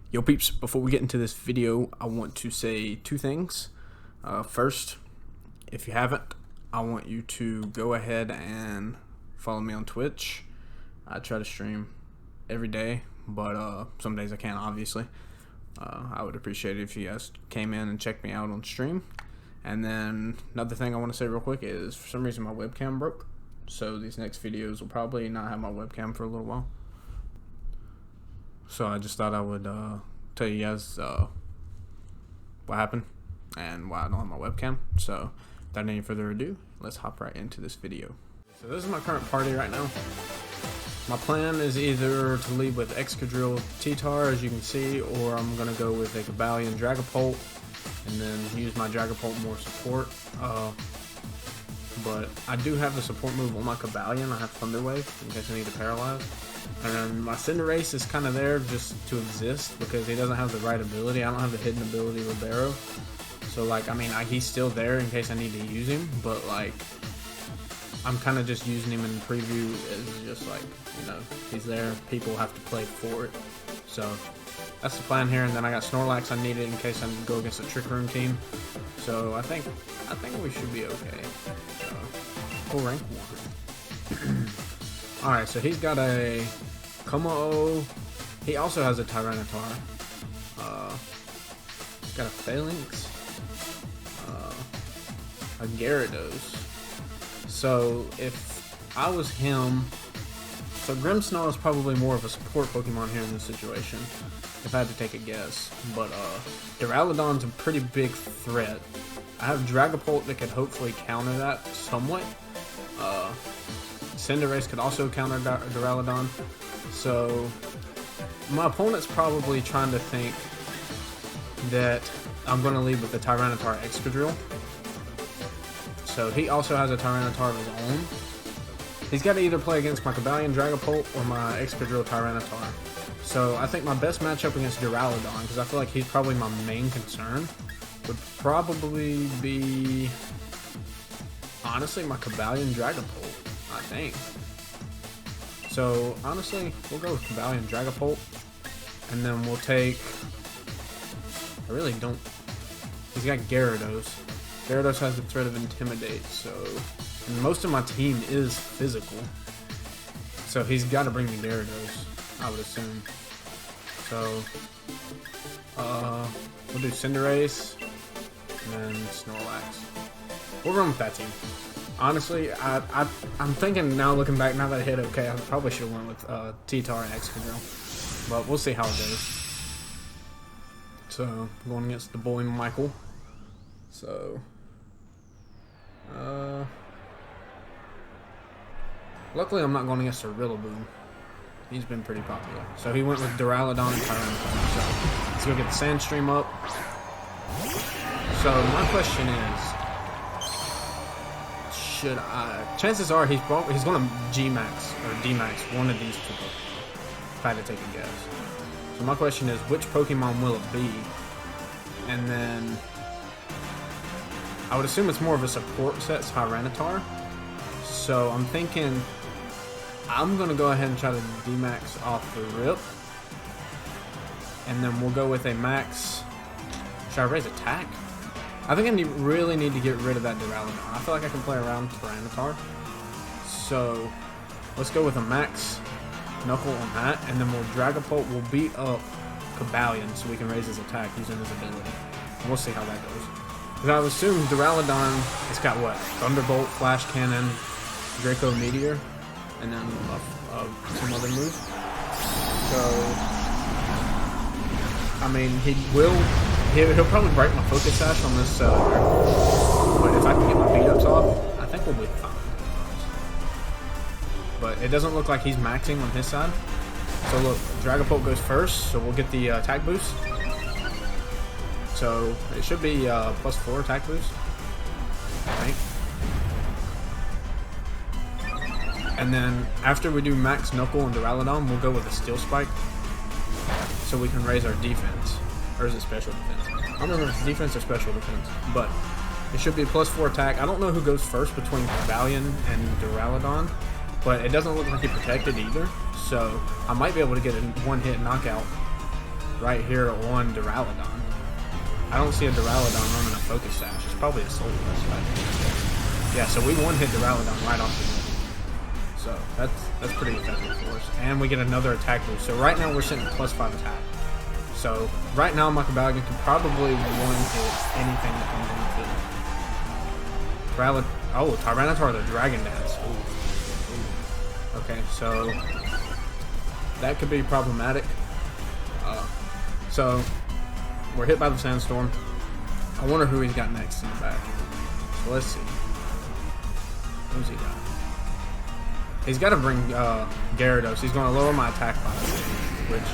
Yo peeps, before we get into this video, I want to say two things. First, if you haven't, I want you to go ahead and follow me on Twitch. I try to stream every day, but some days I can't, obviously. I would appreciate it if you guys came in and checked me out on stream. And then another thing I want to say real quick is, for some reason my webcam broke, so these next videos will probably not have my webcam for a little while. So I just thought I would tell you guys what happened and why I don't have my webcam. So without any further ado, let's hop right into this video. So this is my current party right now. My plan is either to lead with Excadrill T-Tar, as you can see, or I'm going to go with a Cobalion Dragapult and then use my Dragapult more support. But I do have the support move on my Cobalion. I have Thunder Wave in case I need to paralyze. And my Cinderace is kind of there just to exist because he doesn't have the right ability. I don't have the hidden ability Libero. So, like, I mean, he's still there in case I need to use him. But, like, I'm kind of just using him in preview as just, like, you know, he's there. People have to play for it. So, that's the plan here. And then I got Snorlax I needed in case I go against a Trick Room team. So, I think we should be okay. Full rank 1. Alright, so he's got a Como-O. He also has a Tyranitar. Got a Phalanx. A Gyarados. So if I was him, so Grimmsnarl is probably more of a support Pokemon here in this situation, if I had to take a guess. But Duraludon's a pretty big threat. I have Dragapult that could hopefully counter that somewhat. Cinderace could also counter Duraludon. So my opponent's probably trying to think that I'm going to lead with the Tyranitar Excadrill. So he also has a Tyranitar of his own. He's got to either play against my Cobalion Dragapult or my Excadrill Tyranitar. So I think my best matchup against Duraludon, because I feel like he's probably my main concern, would probably be, honestly, my Cobalion Dragapult, I think. So, honestly, we'll go with Cobalion Dragapult, and then we'll take, I really don't, he's got Gyarados. Gyarados has the threat of Intimidate, so, and most of my team is physical, so he's got to bring me Gyarados, I would assume. So, we'll do Cinderace, and then Snorlax. We'll run with that team. Honestly, I'm thinking now, looking back, now that I hit okay, I probably should have went with T-Tar and Excadrill. But we'll see how it goes. So, going against the boy Michael. So, luckily I'm not going against a Rillaboom. He's been pretty popular. So he went with Duraludon and Tyranitar. So, let's go get the Sandstream up. So, my question is, should I? Chances are he's going to G-Max or D-Max one of these two Pokemon, if I had to take a guess. So my question is, which Pokemon will it be? And then I would assume it's more of a support set, Tyranitar. So I'm thinking I'm going to go ahead and try to D-Max off the rip. And then we'll go with a max. Should I raise attack? I think I really need to get rid of that Duraludon. I feel like I can play around Tyranitar. So, let's go with a max Knuckle on that, and then Dragapult will beat up Cobalion so we can raise his attack using his ability. And we'll see how that goes. Because I would assume Duraludon has got what? Thunderbolt, Flash Cannon, Draco Meteor, and then some other moves. So, I mean, He'll probably break my Focus Sash on this, but if I can get my beat-ups off, I think we'll be fine. But it doesn't look like he's maxing on his side. So look, Dragapult goes first, so we'll get the attack boost. So it should be +4 attack boost, I think. And then after we do max Knuckle and Duraludon, we'll go with a Steel Spike, so we can raise our defense. Or is it special defense? I don't remember if it's defense or special defense, but it should be +4 attack. I don't know who goes first between Cobalion and Duraludon, but it doesn't look like he protected either, so I might be able to get a one-hit knockout right here on Duraludon. I don't see a Duraludon running a Focus Sash. It's probably a Soul Blast. Yeah, so we one-hit Duraludon right off the bat. So that's pretty effective for us. And we get another attack boost. So right now we're sitting at +5 attack. So right now my Cobalion can probably one-hit anything that comes in the field. Oh, Tyranitar the Dragon Dance. Ooh. Okay, so that could be problematic. So we're hit by the Sandstorm. I wonder who he's got next in the back. So let's see. Who's he got? He's got to bring Gyarados. He's going to lower my attack by, which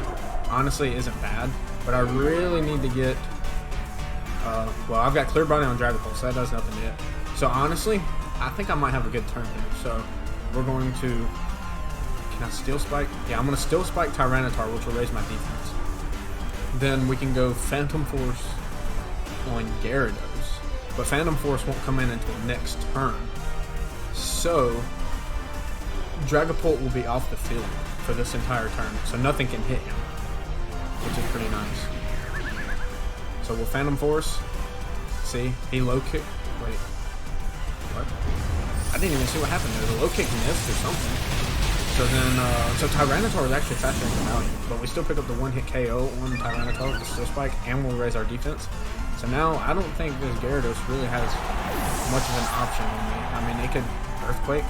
honestly isn't bad. But I really need to get... well, I've got Clear Body on Dragapult, so that does nothing yet. So honestly, I think I might have a good turn here. So we're going to... Can I Steel Spike? Yeah, I'm going to Steel Spike Tyranitar, which will raise my defense. Then we can go Phantom Force on Gyarados. But Phantom Force won't come in until next turn. So Dragapult will be off the field for this entire turn. So nothing can hit him, which is pretty nice. So we'll Phantom Force. See, he low kick. Wait. What? I didn't even see what happened there. The low kick missed or something. So then, so Tyranitar is actually faster than Cobalion, but we still pick up the one-hit KO on Tyranitar with the Steel Spike, and we'll raise our defense. So now, I don't think this Gyarados really has much of an option on me. I mean, it could Earthquake,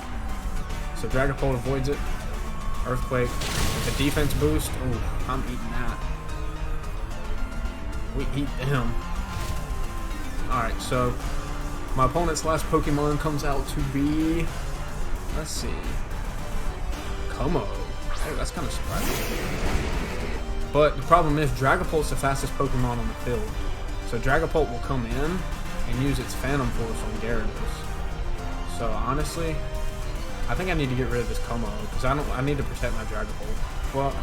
so Dragapult avoids it. Earthquake, with the defense boost, oh, I'm eating that. We eat them. Alright, so my opponent's last Pokemon comes out to be, let's see, Como. Hey, that's kind of surprising. But the problem is Dragapult's the fastest Pokemon on the field. So Dragapult will come in and use its Phantom Force on Gyarados. So honestly, I think I need to get rid of this Como because I need to protect my Dragapult. Well,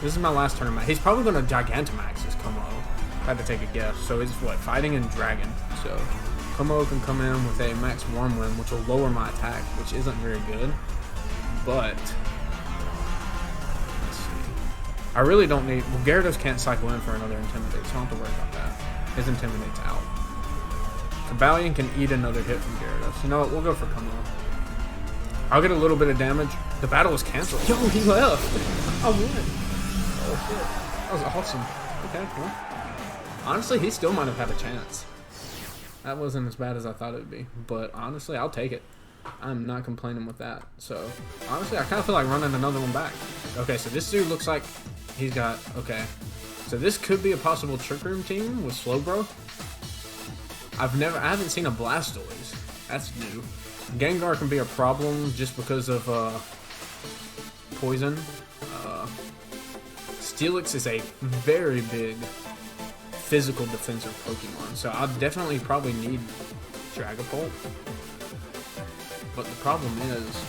this is my last tournament. He's probably going to Gigantamax this Como. I had to take a guess. So it's what, Fighting and Dragon. So Como can come in with a Max Worm Wind, which will lower my attack, which isn't very good. But let's see. I really don't need. Well, Gyarados can't cycle in for another Intimidate, so I don't have to worry about that. His Intimidate's out. Cobalion can eat another hit from Gyarados. You know what? We'll go for Como. I'll get a little bit of damage. The battle was canceled. Yo, he left. I won. Oh shit, that was awesome. Okay, well, honestly, he still might have had a chance. That wasn't as bad as I thought it would be, but honestly, I'll take it. I'm not complaining with that. So, honestly, I kind of feel like running another one back. Okay, so this dude looks like he's got... Okay. So this could be a possible Trick Room team with Slowbro. I haven't seen a Blastoise. That's new. Gengar can be a problem just because of poison. Steelix is a very big physical defensive Pokemon. So I'll definitely probably need Dragapult. But the problem is,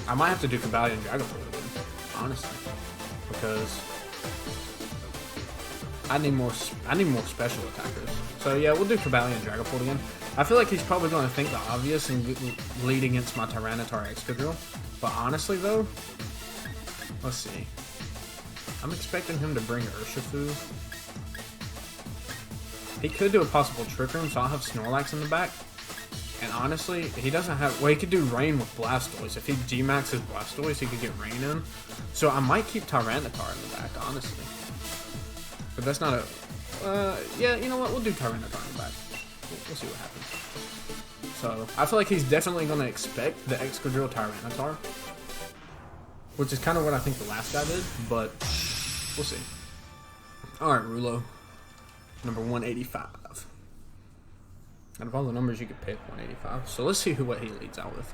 I might have to do Cobalion and Dragapult again, honestly, because I need more special attackers. So yeah, we'll do Cobalion and Dragapult again. I feel like he's probably going to think the obvious and lead against my Tyranitar Excadrill. But honestly though, let's see. I'm expecting him to bring Urshifu. He could do a possible Trick Room, so I'll have Snorlax in the back. And honestly, he doesn't have... Well, he could do Rain with Blastoise. If he G-Maxes Blastoise, he could get Rain in. So I might keep Tyranitar in the back, honestly. But that's not a... yeah, you know what? We'll do Tyranitar in the back. We'll see what happens. So, I feel like he's definitely going to expect the Excadrill Tyranitar. Which is kind of what I think the last guy did, but we'll see. Alright, Rulo. Number 185. Out of all the numbers you could pick, 185. So let's see what he leads out with.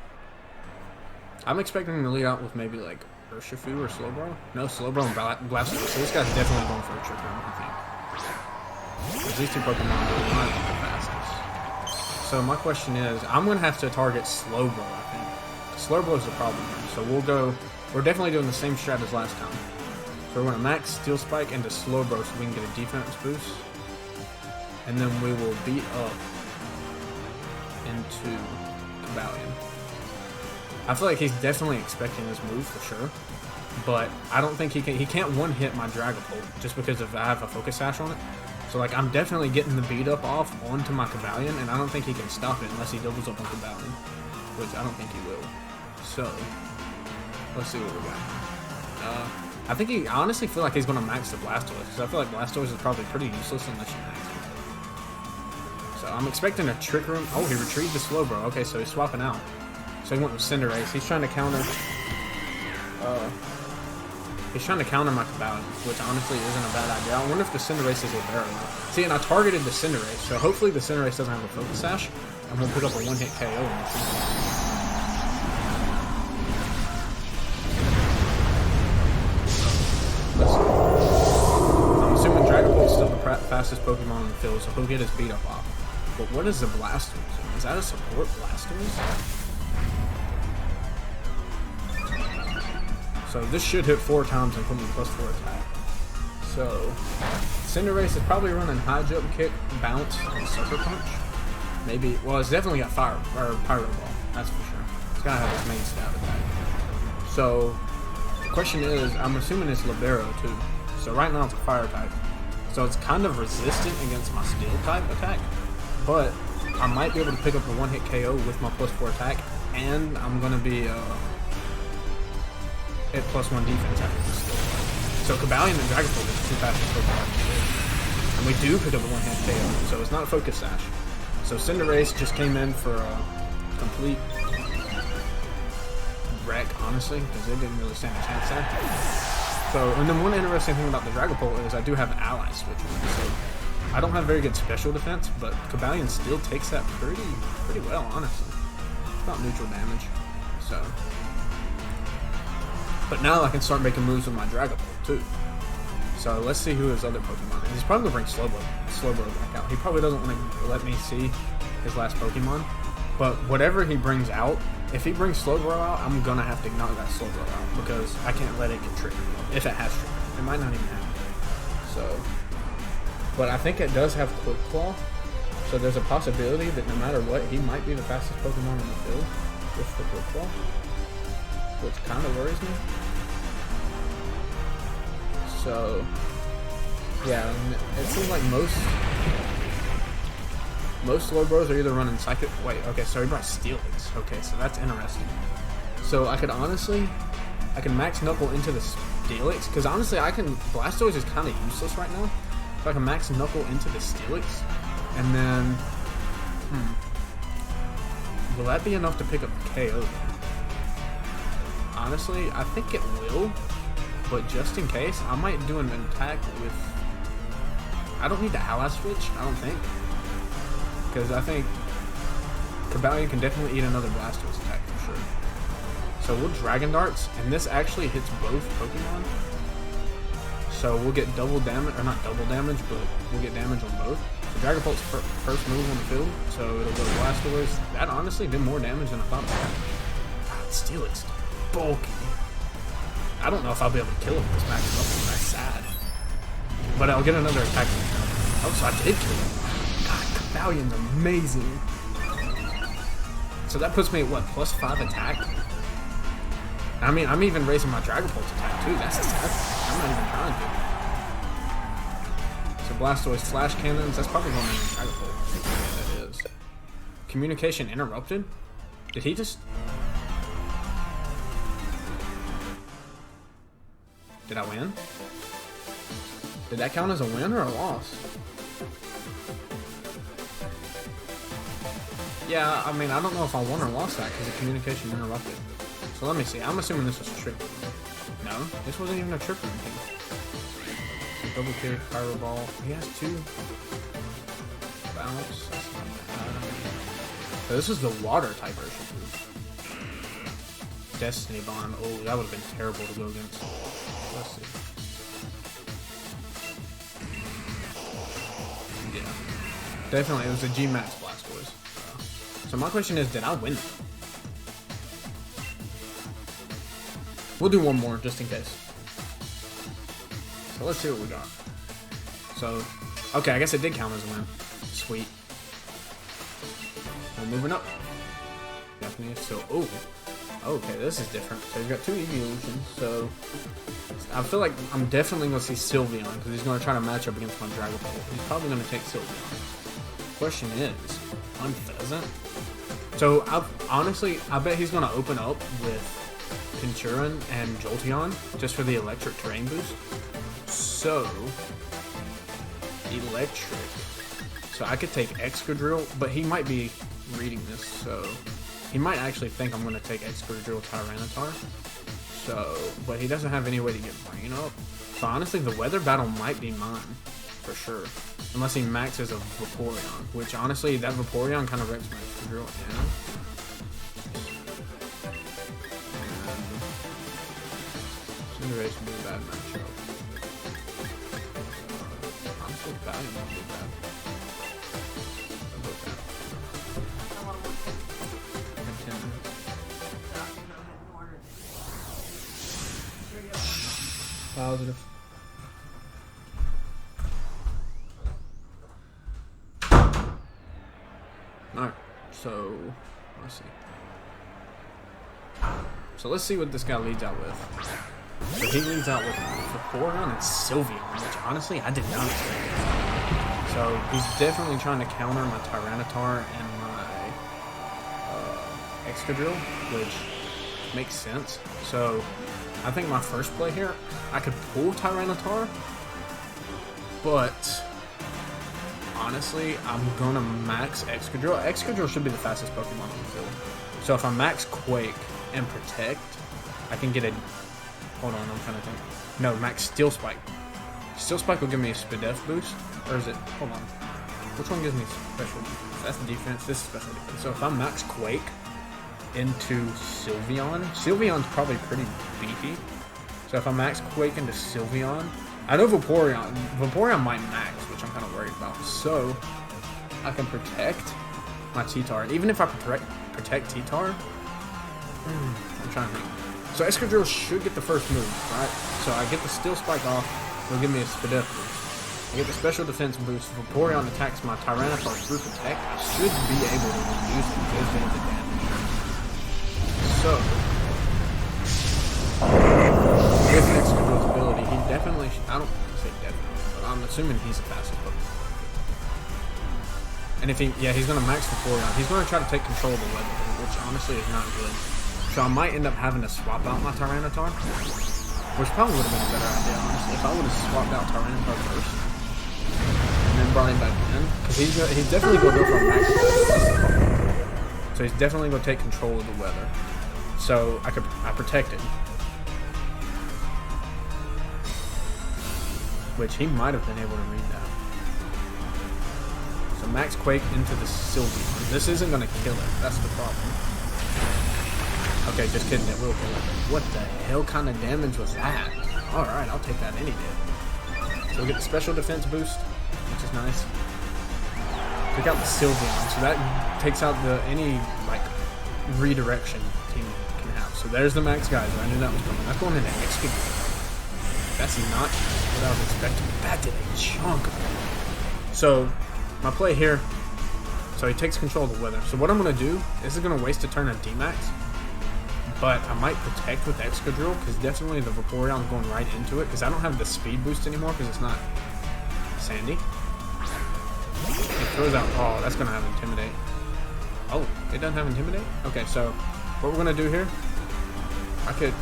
I'm expecting him to lead out with maybe like Urshifu or Slowbro. No, Slowbro and Blastoise. So this guy's definitely going for a Trick Room, I think. Because these two Pokemon are not the fastest. So my question is, I'm going to have to target Slowbro, I think. Slowbro's the problem here. So we're definitely doing the same strat as last time. So we're going to max Steel Spike into Slowbro so we can get a defense boost. And then we will beat up into Cobalion. I feel like he's definitely expecting this move for sure. but I don't think he can't one-hit my Dragapult just because I have a Focus Sash on it. So like I'm definitely getting the beat up off onto my Cobalion, and I don't think he can stop it unless he doubles up on Cobalion, which I don't think he will. So let's see what we got. I think I honestly feel like he's gonna max the Blastoise, because I feel like Blastoise is probably pretty useless unless you max it. So I'm expecting a Trick Room. Oh, he retrieved the Slowbro. Okay, so he's swapping out. So he went with Cinderace. He's trying to counter. He's trying to counter my Cobalion, which honestly isn't a bad idea. I wonder if the Cinderace is Libero. See, and I targeted the Cinderace, so hopefully the Cinderace doesn't have a Focus Sash, and we'll pick up a one-hit KO in the season. I'm assuming Dragapult is still the fastest Pokemon in the field, so he'll get his beat up off. But what is the Blastoise? Is that a support Blastoise? So this should hit 4 times and put me +4 attack. So Cinderace is probably running High Jump Kick, Bounce, and Sucker Punch. Maybe, well, it's definitely got Fire or Pyro Ball. That's for sure. It's gotta have his main stab attack. So the question is, I'm assuming it's Libero too. So right now it's a Fire type. So it's kind of resistant against my Steel type attack, but I might be able to pick up a one-hit KO with my +4 attack, and I'm gonna be at +1 defense after this. So Cobalion and Dragapult is 2 fastest Pokemon. And we do pick up a one-hit KO, so it's not a Focus Sash. So Cinderace just came in for a complete wreck, honestly, because it didn't really stand a chance there. So, and then one interesting thing about the Dragapult is I do have Ally Switch on it, so I don't have very good special defense, but Cobalion still takes that pretty well, honestly. It's about neutral damage, so. But now I can start making moves with my Dragapult too. So let's see who his other Pokemon is. He's probably gonna bring Slowbro back out. He probably doesn't want to let me see his last Pokemon. But whatever he brings out, if he brings Slowbro out, I'm gonna have to knock that Slowbro out because I can't let it get triggered. If it has triggered, it might not even have it. So, but I think it does have Quick Claw. So there's a possibility that no matter what, he might be the fastest Pokemon in the field with the Quick Claw, which kind of worries me. So, yeah, it seems like most Slowbros are either running Psychic. Wait, okay, so he brought Steelix. Okay, so that's interesting. So I could max Knuckle into the Steelix, because honestly, Blastoise is kind of useless right now. So I can max Knuckle into the Steelix, and then, will that be enough to pick up KO? Honestly, I think it will. But just in case, I might do an attack with... I don't need the Ally Switch, I don't think. Because I think Cobalion can definitely eat another Blastoise attack for sure. So we'll Dragon Darts, and this actually hits both Pokemon. So we'll get double damage, or not double damage, but we'll get damage on both. The Dragapult's first move on the field, so it'll go Blastoise. That honestly did more damage than I thought. God, Steelix, bulky. I don't know if I'll be able to kill him with this max up. That's sad. But I'll get another attack. Oh, so I did kill him. God, Cobalion's amazing. So that puts me at what, +5 attack? I mean, I'm even raising my Dragapult's attack too. That's I'm not even trying to. So Blastoise Flash Cannons, that's probably going to be Dragapult. Yeah, that is. Communication interrupted? Did he just... Did I win? Did that count as a win or a loss? Yeah, I mean, I don't know if I won or lost that because the communication interrupted. So let me see. I'm assuming this was a trick. No, this wasn't even a trick room thing. Double kick, Pyro Ball. He has 2. Bounce. That's not bad. So this is the water type version. Destiny Bond. Oh, that would have been terrible to go against. Let's see. Yeah. Definitely, it was a G-Max Blastoise. So my question is, did I win? We'll do one more, just in case. So let's see what we got. So, okay, I guess it did count as a win. Sweet. We're moving up. Definitely, so, oh. Okay, this is different. So he's got 2 evolutions, so I feel like I'm definitely going to see Sylveon, because he's going to try to match up against my Dragon Ball. He's probably going to take Sylveon. Question is, Unpheasant? So, honestly, I bet he's going to open up with Pinchurin and Jolteon, just for the electric terrain boost. So, electric. So I could take Excadrill, but he might be reading this, so he might actually think I'm going to take Excadrill Tyranitar. So, but he doesn't have any way to get Brain up. So honestly, the weather battle might be mine, for sure. Unless he maxes a Vaporeon, which honestly, that Vaporeon kind of wrecks my Excadrill. Cinderace would be a bad matchup. Honestly, Cobalion won't be bad. Positive. Alright, so let's see. So let's see what this guy leads out with. So he leads out with Vaporeon and Sylveon, which honestly I did not expect. So he's definitely trying to counter my Tyranitar and my Excadrill, which makes sense. So I think my first play here, I could pull Tyranitar, but honestly, I'm gonna max Excadrill. Excadrill should be the fastest Pokemon on the field. So if I max Quake and Protect, I can get a... Hold on, I'm trying to think. No, max Steel Spike. Steel Spike will give me a Spadef boost, or is it... Hold on. Which one gives me special defense? That's the defense, this is special defense. So if I max Quake into Sylveon, Sylveon's probably pretty beefy. So if I max Quake into Sylveon, I know Vaporeon might max, which I'm kind of worried about. So I can protect my T-Tar. Even if I protect T-Tar, I'm trying to think. So Excadrill should get the first move, right? So I get the Steel Spike off, it'll give me a Spadef boost. I get the special defense boost. If Vaporeon attacks my Tyranitar through Protect, I should be able to reduce it just into the damage. So, with Excadrill's ability, he definitely, I don't say definitely, but I'm assuming he's the fastest Pokemon. And if he, yeah, he's going to max Vaporeon. He's going to try to take control of the weather, which honestly is not good. So I might end up having to swap out my Tyranitar, which probably would have been a better idea, honestly, if I would have swapped out Tyranitar first, and then brought him back in, because he's definitely going to go for a max weather. So he's definitely going to take control of the weather. So I protected, which he might have been able to read that. So max Quake into the Sylveon. This isn't going to kill it. That's the problem. Okay, just kidding. It will kill it. What the hell kind of damage was that? All right, I'll take that any day. So we get the special defense boost, which is nice. Took out the Sylveon, so that takes out any like redirection team can have. So there's the max geyser. I knew that was coming. That's going into Excadrill. That's not what I was expecting. That did a chunk of it. So my play here. So he takes control of the weather. So what I'm going to do, this is going to waste a turn on D-Max. But I might protect with Excadrill, because definitely the Vaporeon is going right into it, because I don't have the speed boost anymore, because it's not Sandy. It throws out, oh, that's going to have Intimidate. Oh, it doesn't have Intimidate? Okay, so what we're going to do here, I could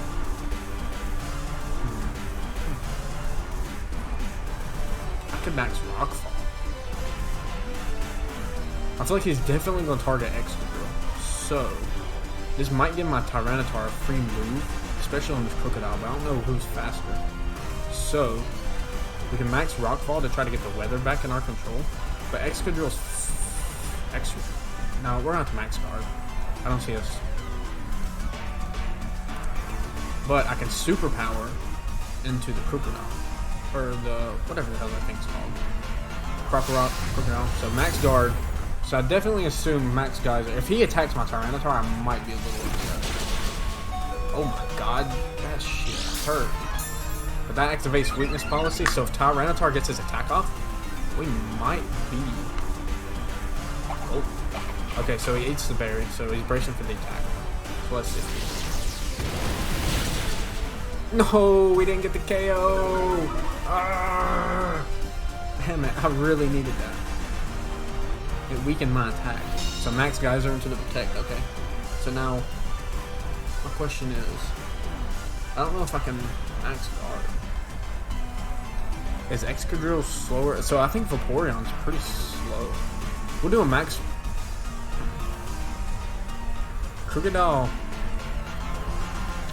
max Rockfall. I feel like he's definitely going to target Excadrill. So this might give my Tyranitar a free move, especially on this Crocodile, but I don't know who's faster. So we can max Rockfall to try to get the weather back in our control. But Excadrill's no, we're not to max guard. I don't see us. But I can superpower into the Crocodile, or the whatever the hell that thing's called, Crocodile. So max guard. So I definitely assume max geyser. If he attacks my Tyranitar, I might be a little upset. Oh my god, that shit hurt. But that activates weakness policy, so if Tyranitar gets his attack off, we might be... Oh. Okay, so he eats the berry, so he's bracing for the attack. So let's see. No, we didn't get the KO. Arrgh. Damn it, I really needed that. It weakened my attack. So max Geyser into the protect, okay. So now, my question is, I don't know if I can max guard. Is Excadrill slower? So I think Vaporeon's pretty slow. We'll do a max. Krookodile.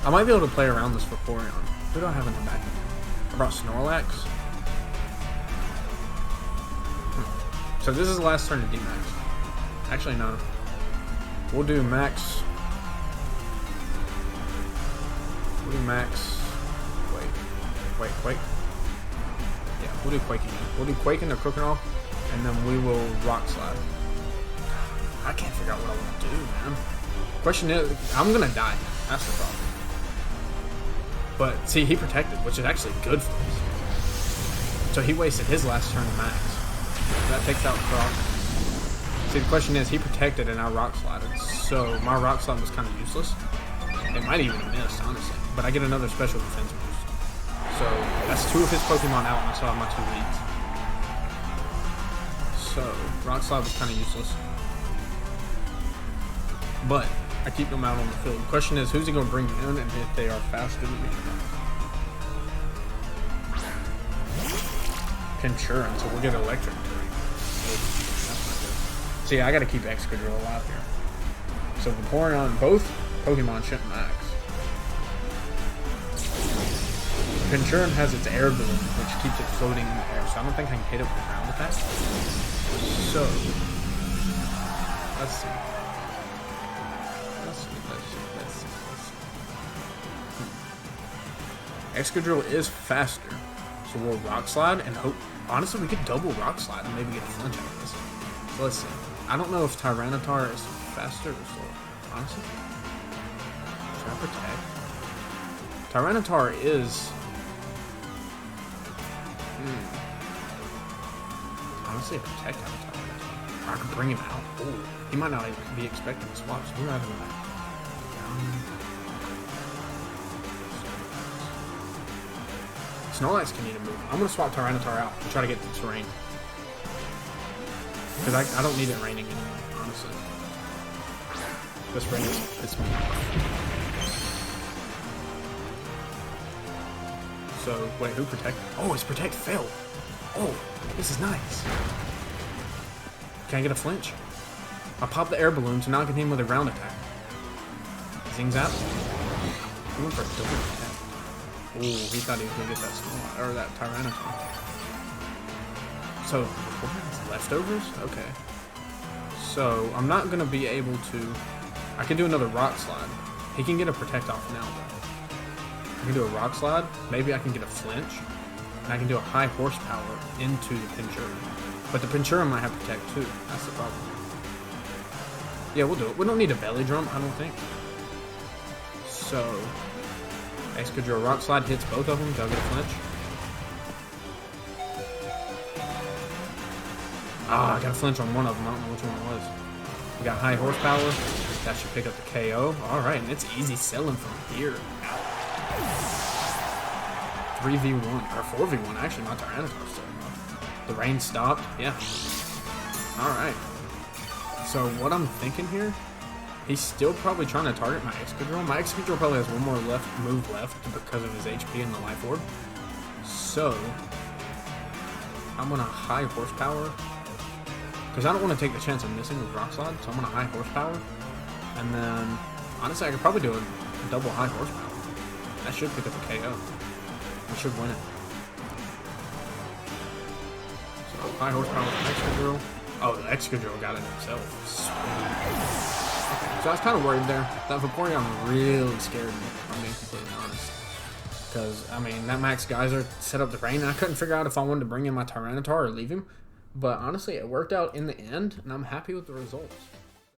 I might be able to play around this Vaporeon. Who do I have in the back? I brought Snorlax. So this is the last turn to D-Max. Actually, no. We'll do max. We'll do max. Wait. Yeah, we'll do Quake again. We'll do Quake into Crocodile, and then we will Rock Slide. I can't figure out what I want to do, man. Question is, I'm gonna die. That's the problem. But see, he protected, which is actually good for us. So he wasted his last turn to max. That takes out Croc. See, the question is, he protected and I Rock Slided. So my Rock Slide was kind of useless. It might even have missed, honestly. But I get another special defense boost. So that's 2 of his Pokemon out, and I still have my 2 leads. So Rock Slide was kind of useless. But I keep them out on the field. The question is, who's he going to bring in, and if they are faster than me? Pinchurin, so we'll get Electric. See, I got to keep Excadrill alive here. So Vaporeon, both Pokemon shouldn't max. Pinchurin has its air balloon, which keeps it floating in the air, so I don't think I can hit it with ground attack. So, let's see. Excadrill is faster, so we'll Rock Slide and hope. Honestly, we could double Rock Slide and maybe get a flinch out of this. So let's see. I don't know if Tyranitar is faster or slower. Honestly, should I protect? Tyranitar is. Honestly, a protect out of Tyranitar. Or I could bring him out. Ooh, he might not even be expecting swaps. We're having that. Snorlax can need a move. I'm going to swap Tyranitar out and try to get this rain. Because I don't need it raining anymore, honestly. This rain is pissing me off. So, wait, who protected? Oh, his protect failed. Oh, this is nice. Can I get a flinch? I popped the air balloon, so now I can hit him with a ground attack. Zing Zap. He went for a double attack. Ooh, he thought he was going to get that Snorlax, or that Tyranitar. So, leftovers? Okay. So, I'm not going to be able to. I can do another Rock Slide. He can get a Protect off now, though. I can do a Rock Slide. Maybe I can get a flinch. And I can do a high horsepower into the Pinchurin. But the Pinchurin might have Protect, too. That's the problem. Yeah, we'll do it. We don't need a Belly Drum, I don't think. So, Excadrill Rock Slide hits both of them. Do I get a flinch? Ah, I got a flinch on one of them. I don't know which one it was. We got high horsepower. That should pick up the KO. Alright, and it's easy selling from here. 3v1, or 4v1. Actually, my Tyranitar's still enough. The rain stopped. Yeah. Alright. So, what I'm thinking here, he's still probably trying to target my Excadrill. My Excadrill probably has one more move left because of his HP and the Life Orb. So, I'm going to high horsepower. Because I don't want to take the chance of missing with Rock Slide, so I'm going to high horsepower. And then, honestly, I could probably do a double high horsepower. That should pick up a KO. I should win it. So, high horsepower with Excadrill. Oh, the Excadrill got it himself. Sweet. Okay, so I was kind of worried there. That Vaporeon really scared me, if I'm being completely honest. Because, I mean, that Max Geyser set up the rain, and I couldn't figure out if I wanted to bring in my Tyranitar or leave him. But honestly, it worked out in the end, and I'm happy with the results.